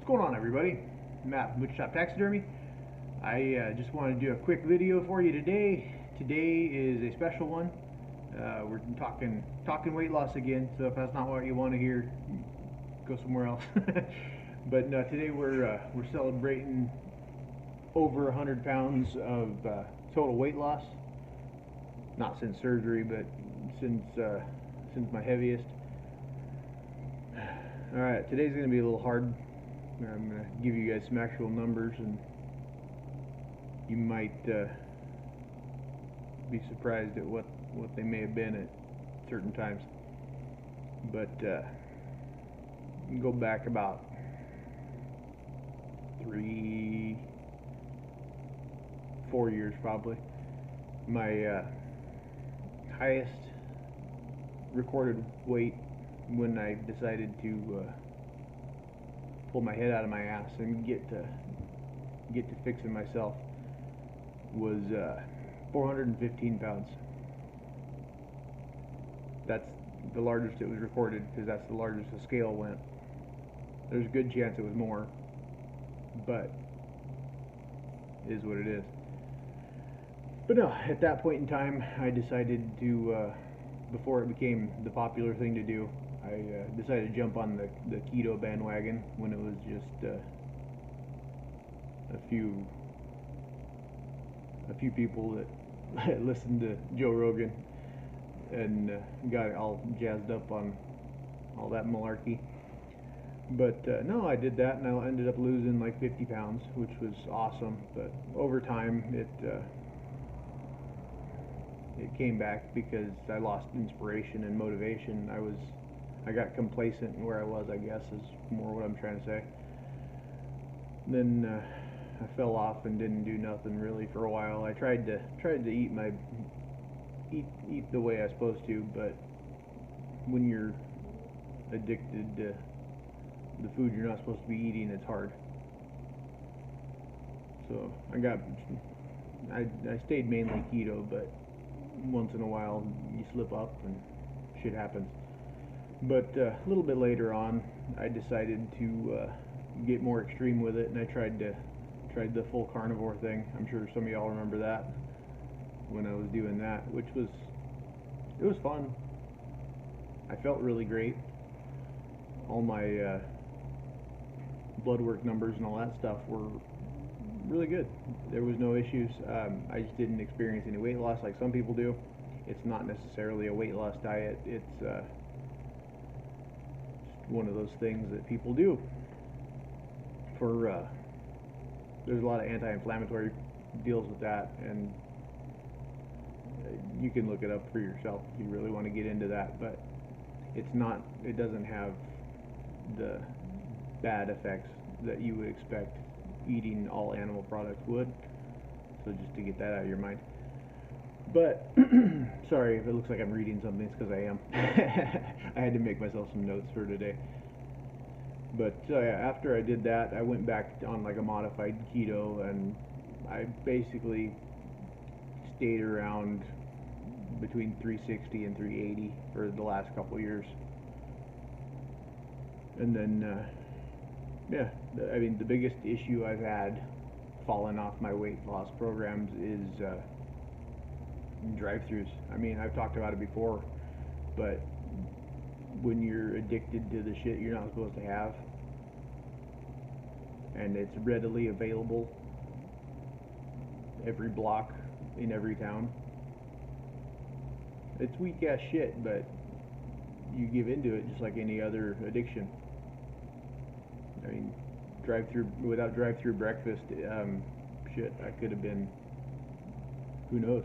What's going on, everybody? Matt from Wichita Taxidermy. I just wanted to do a quick video for you today. Today is a special one. We're talking weight loss again. So if that's not what you want to hear, go somewhere else. But no, today we're celebrating over 100 pounds of total weight loss. Not since surgery, but since my heaviest. All right, today's going to be a little hard. I'm going to give you guys some actual numbers, and you might be surprised at what they may have been at certain times. But you go back about 3-4 years probably. My highest recorded weight when I decided to pull my head out of my ass and get to fixing myself was 415 pounds. That's the largest it was recorded, because that's the largest the scale went. There's a good chance it was more, but it is what it is. But no, at that point in time, I decided to, before it became the popular thing to do, I decided to jump on the keto bandwagon when it was just a few people that listened to Joe Rogan and got all jazzed up on all that malarkey. But no, I did that, and I ended up losing like 50 pounds, which was awesome. But over time, it came back because I lost inspiration and motivation. I got complacent in where I was, I guess, is more what I'm trying to say. Then I fell off and didn't do nothing really for a while. I tried to eat the way I was supposed to, but when you're addicted to the food you're not supposed to be eating, it's hard. So I stayed mainly keto, but once in a while you slip up and shit happens. But a little bit later on, I decided to get more extreme with it, and I tried the full carnivore thing. I'm sure some of y'all remember that, when I was doing that, which was fun. I felt really great. All my blood work numbers and all that stuff were really good. There was no issues. I just didn't experience any weight loss like some people do. It's not necessarily a weight loss diet. It's one of those things that people do for there's a lot of anti-inflammatory deals with that, and you can look it up for yourself if you really want to get into that. But it doesn't have the bad effects that you would expect eating all animal products would. So just to get that out of your mind. But sorry if it looks like I'm reading something, it's because I am. I had to make myself some notes for today. But after I did that, I went back on like a modified keto, and I basically stayed around between 360 and 380 for the last couple years. And then yeah, I mean, the biggest issue I've had falling off my weight loss programs is drive-thrus. I mean, I've talked about it before, but when you're addicted to the shit you're not supposed to have, and it's readily available every block in every town, it's weak ass shit, but you give into it just like any other addiction. I mean, without drive-through breakfast, shit, I could have been, who knows.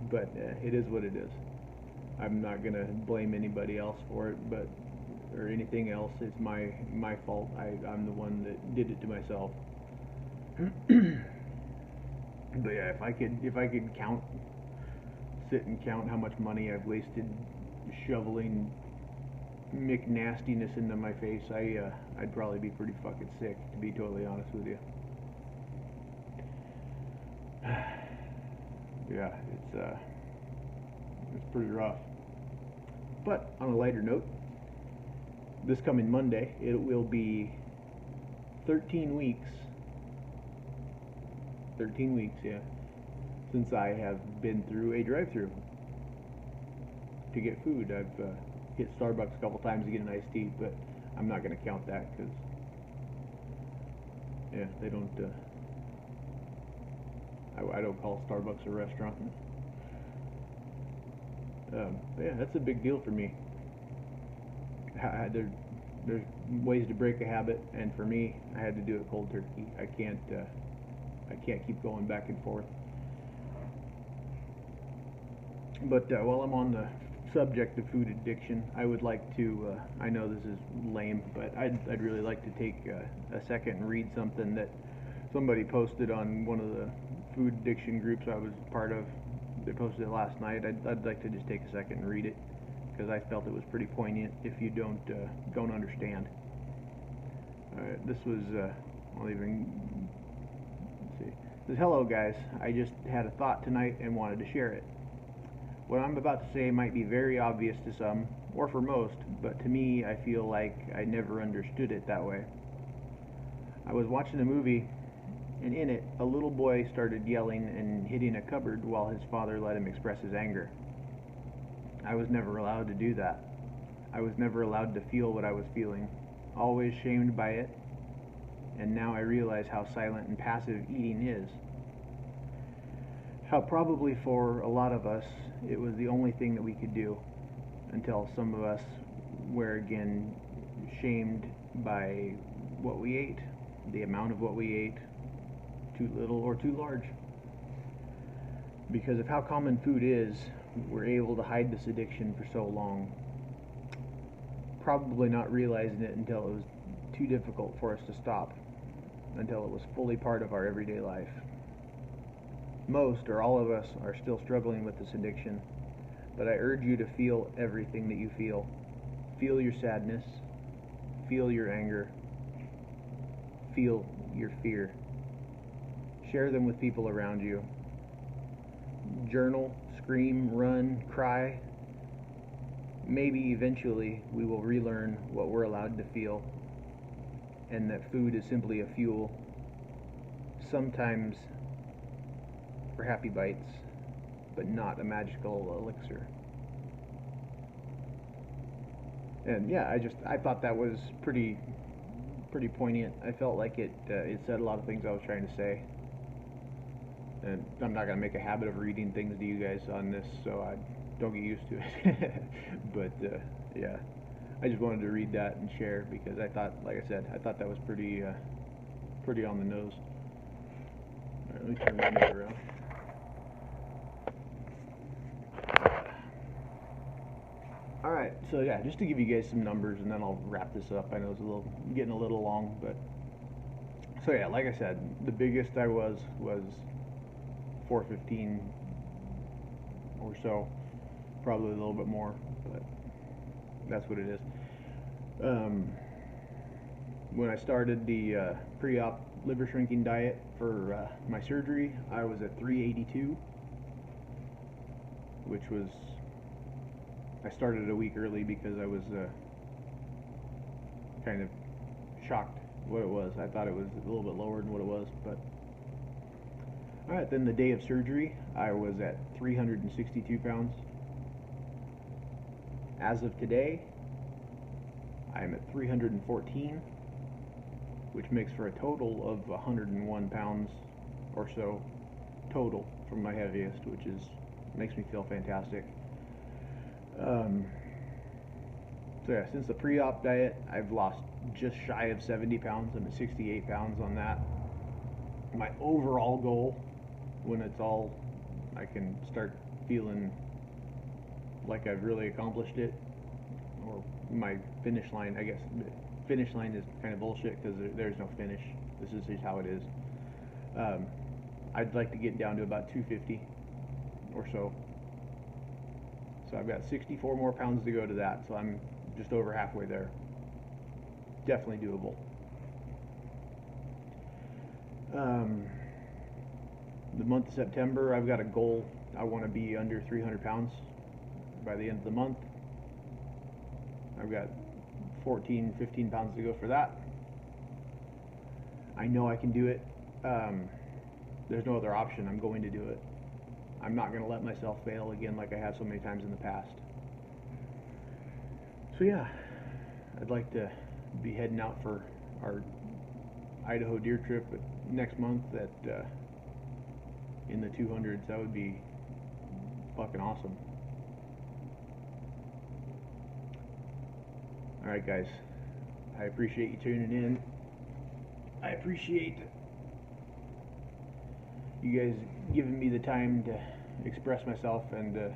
But it is what it is. I'm not gonna blame anybody else for it, or anything else. It's my fault. I'm the one that did it to myself. But yeah, if I could sit and count how much money I've wasted shoveling nastiness into my face, I'd probably be pretty fucking sick, to be totally honest with you. Yeah, it's pretty rough. But on a lighter note, this coming Monday, it will be 13 weeks. 13 weeks, yeah, since I have been through a drive-thru to get food. I've hit Starbucks a couple times to get an iced tea, but I'm not going to count that because, yeah, they don't. I don't call Starbucks a restaurant. Yeah, that's a big deal for me. There's ways to break a habit, and for me, I had to do it cold turkey. I can't keep going back and forth. But while I'm on the subject of food addiction, I would like to, I know this is lame, but I'd really like to take a second and read something that somebody posted on one of the food addiction groups I was part of. They posted it last night. I'd like to just take a second and read it because I felt it was pretty poignant if you don't understand. This was, I'll even, let's see. It says, "Hello guys, I just had a thought tonight and wanted to share it. What I'm about to say might be very obvious to some, or for most, but to me, I feel like I never understood it that way. I was watching a movie, and in it, a little boy started yelling and hitting a cupboard while his father let him express his anger. I was never allowed to do that. I was never allowed to feel what I was feeling, always shamed by it, and now I realize how silent and passive eating is. How probably for a lot of us, it was the only thing that we could do, until some of us were again shamed by what we ate, the amount of what we ate, too little or too large. Because of how common food is, we're able to hide this addiction for so long, probably not realizing it until it was too difficult for us to stop, until it was fully part of our everyday life. Most or all of us are still struggling with this addiction, but I urge you to feel everything that you feel. Feel your sadness, feel your anger, feel your fear. Share them with people around you. Journal, scream, run, cry. Maybe eventually we will relearn what we're allowed to feel, and that food is simply a fuel, sometimes for happy bites, but not a magical elixir." And yeah, I thought that was pretty poignant. I felt like it said a lot of things I was trying to say. And I'm not gonna make a habit of reading things to you guys on this, so I don't get used to it. But yeah, I just wanted to read that and share because I thought, like I said, I thought that was pretty on the nose. All right, let me turn my mic around. All right, so yeah, just to give you guys some numbers, and then I'll wrap this up. I know it's getting a little long, but so yeah, like I said, the biggest I was 415 or so, probably a little bit more, but that's what it is. When I started the pre-op liver shrinking diet for my surgery, I was at 382, which was, I started a week early because I was kind of shocked what it was. I thought it was a little bit lower than what it was, but alright, then the day of surgery, I was at 362 pounds. As of today, I'm at 314, which makes for a total of 101 pounds or so total from my heaviest, which makes me feel fantastic. So yeah, since the pre-op diet, I've lost just shy of 70 pounds. I'm at 68 pounds on that. My overall goal, when it's all, I can start feeling like I've really accomplished it, or my finish line, I guess, finish line is kind of bullshit because there's no finish. This is just how it is. I'd like to get down to about 250 or so. So I've got 64 more pounds to go to that, so I'm just over halfway there. Definitely doable. The month of September, I've got a goal. I want to be under 300 pounds by the end of the month. I've got 15 pounds to go for that. I know I can do it. There's no other option. I'm going to do it. I'm not going to let myself fail again like I have so many times in the past. So yeah, I'd like to be heading out for our Idaho deer trip next month in the 200s. That would be fucking awesome. Alright guys, I appreciate you tuning in. I appreciate you guys giving me the time to express myself and to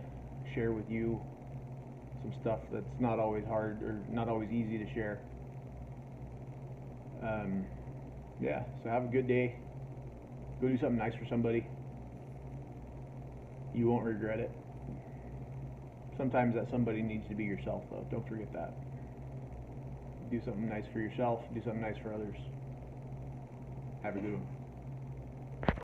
share with you some stuff that's not always hard or not always easy to share. Yeah, so have a good day. Go do something nice for somebody. You won't regret it. Sometimes that somebody needs to be yourself, though. Don't forget that. Do something nice for yourself. Do something nice for others. Have a good one.